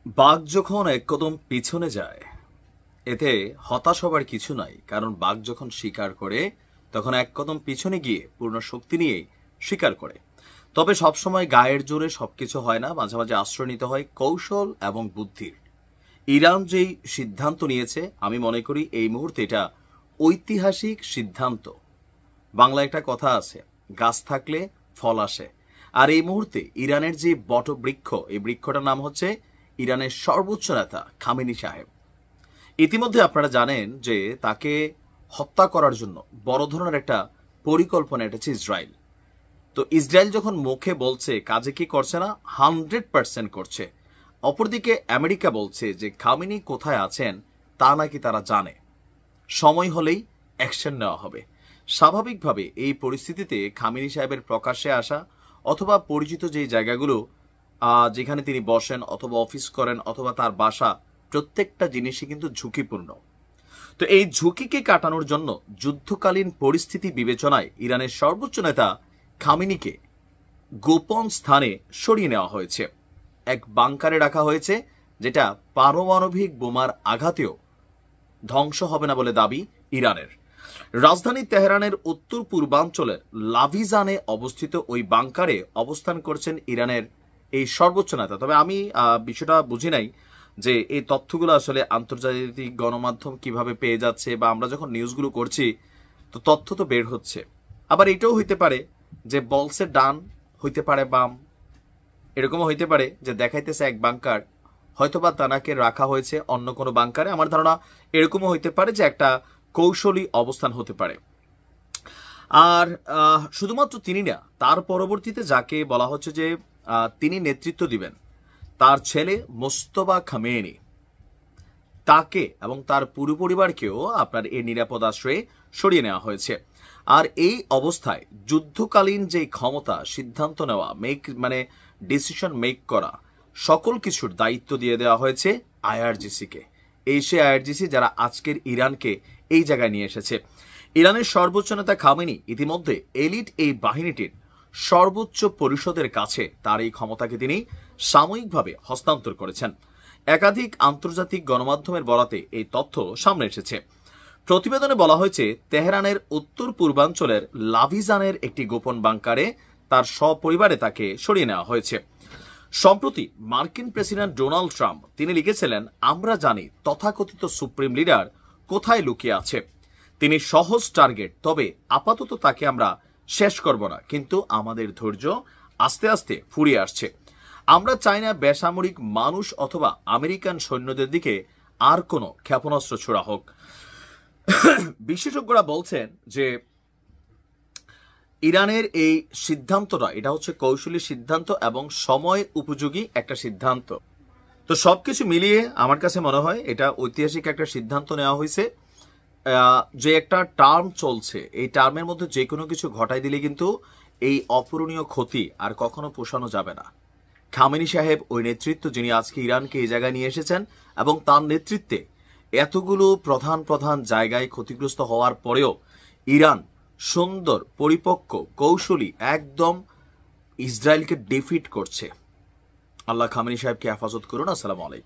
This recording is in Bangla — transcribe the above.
বাঘ যখন এক কদম পিছনে যায় এতে হতাশ হবার কিছু নাই, কারণ বাঘ যখন শিকার করে তখন এক কদম পিছনে গিয়ে পূর্ণ শক্তি নিয়েই শিকার করে। তবে সবসময় গায়ের জোরে সবকিছু হয় না, মাঝে মাঝে আশ্রয় নিতে হয় কৌশল এবং বুদ্ধির। ইরান যেই সিদ্ধান্ত নিয়েছে আমি মনে করি এই মুহূর্তে এটা ঐতিহাসিক সিদ্ধান্ত। বাংলা একটা কথা আছে, গাছ থাকলে ফল আসে। আর এই মুহূর্তে ইরানের যে বটবৃক্ষ, এই বৃক্ষটার নাম হচ্ছে ইরানের সর্বোচ্চ নেতা খামেনি সাহেব। ইতিমধ্যে আপনারা জানেন যে তাকে হত্যা করার জন্য বড় ধরনের একটা পরিকল্পনা এটেছে ইসরায়েল। তো ইসরায়েল যখন মুখে বলছে, কাজে কি করছে না? 100% করছে। অপরদিকে আমেরিকা বলছে যে খামেনি কোথায় আছেন তা নাকি তারা জানে, সময় হলেই অ্যাকশন নেওয়া হবে। স্বাভাবিকভাবে এই পরিস্থিতিতে খামেনি সাহেবের প্রকাশ্যে আসা অথবা পরিচিত যে জায়গাগুলো যেখানে তিনি বসেন অথবা অফিস করেন অথবা তার বাসা, প্রত্যেকটা জিনিসই কিন্তু ঝুঁকিপূর্ণ। তো এই ঝুঁকিকে কাটানোর জন্য যুদ্ধকালীন পরিস্থিতি বিবেচনায় ইরানের সর্বোচ্চ নেতা খামেনিকে গোপন স্থানে সরিয়ে নেওয়া হয়েছে, এক বাংকারে রাখা হয়েছে, যেটা পারমাণবিক বোমার আঘাতেও ধ্বংস হবে না বলে দাবি ইরানের। রাজধানী তেহরানের উত্তর পূর্বাঞ্চলের লাভিজানে অবস্থিত ওই বাংকারে অবস্থান করছেন ইরানের এই সর্বোচ্চ নেতা। তবে আমি বিষয়টা বুঝি নাই যে এই তথ্যগুলো আসলে আন্তর্জাতিক গণমাধ্যম কিভাবে পেয়ে যাচ্ছে, বা আমরা যখন নিউজগুলো করছি তো তথ্য তো বের হচ্ছে। আবার এটাও হইতে পারে যে বলসে ডান, হইতে পারে বাম, এরকমও হইতে পারে যে দেখাইতেছে এক বাংকার, হয়তোবা তানাকে রাখা হয়েছে অন্য কোনো বাংকারে। আমার ধারণা এরকমও হইতে পারে যে একটা কৌশলী অবস্থান হতে পারে। আর শুধুমাত্র তিনি না, তার পরবর্তীতে যাকে বলা হচ্ছে যে তিনি নেতৃত্ব দিবেন, তার ছেলে মোস্তফা খামেনি, তাকে এবং তার পুরো পরিবারকেও আপনার এই নিরাপদ আশ্রয়ে সরিয়ে নেওয়া হয়েছে। আর এই অবস্থায় যুদ্ধকালীন যে ক্ষমতা, সিদ্ধান্ত নেওয়া, ডিসিশন মেক করা, সকল কিছুর দায়িত্ব দিয়ে দেওয়া হয়েছে আইআরজিসিকে। এই সে আইআরজিসি যারা আজকের ইরানকে এই জায়গায় নিয়ে এসেছে। ইরানের সর্বোচ্চ নেতা খামেনি ইতিমধ্যে এলিট এই বাহিনীটির সর্বোচ্চ পরিষদের কাছে তার এই ক্ষমতাকে তিনি সাময়িকভাবে হস্তান্তর করেছেন। একাধিক আন্তর্জাতিক গণমাধ্যমের বরাতে এই তথ্য সামনে এসেছে। প্রতিবেদনে বলা হয়েছে তেহরানের উত্তর পূর্বাঞ্চলের লাভিজানের একটি গোপন বাংকারে তার সপরিবারে তাকে সরিয়ে নেওয়া হয়েছে। সম্প্রতি মার্কিন প্রেসিডেন্ট ডোনাল্ড ট্রাম্প তিনি লিখেছিলেন, আমরা জানি তথাকথিত সুপ্রিম লিডার কোথায় লুকিয়ে আছে। তিনি সহজ টার্গেট, তবে আপাতত তাকে আমরা শেষ করব না, কিন্তু আমাদের ধৈর্য আস্তে আস্তে ফুরিয়ে আসছে। আমরা চাই না বেসামরিক মানুষ অথবা আমেরিকান সৈন্যদের দিকে আর কোনো ক্ষেপণাস্ত্র ছোড়া হোক। বিশেষজ্ঞরা বলছেন যে ইরানের এই সিদ্ধান্তটা, এটা হচ্ছে কৌশলী সিদ্ধান্ত এবং সময় উপযোগী একটা সিদ্ধান্ত। তো সবকিছু মিলিয়ে আমার কাছে মনে হয় এটা ঐতিহাসিক একটা সিদ্ধান্ত নেওয়া হয়েছে। যে একটা টার্ম চলছে, এই টার্মের মধ্যে যে কোনো কিছু ঘটাই দিলে কিন্তু এই অপূরণীয় ক্ষতি আর কখনো পোষানো যাবে না। খামেনি সাহেব ওই নেতৃত্ব, যিনি আজকে ইরানকে এই জায়গায় নিয়ে এসেছেন, এবং তার নেতৃত্বে এতগুলো প্রধান প্রধান জায়গায় ক্ষতিগ্রস্ত হওয়ার পরেও ইরান সুন্দর, পরিপক্ক, কৌশলী একদম ইসরায়েলকে ডিফিট করছে। আল্লাহ খামেনি সাহেবকে হেফাজত করুন। আসসালামু আলাইকুম।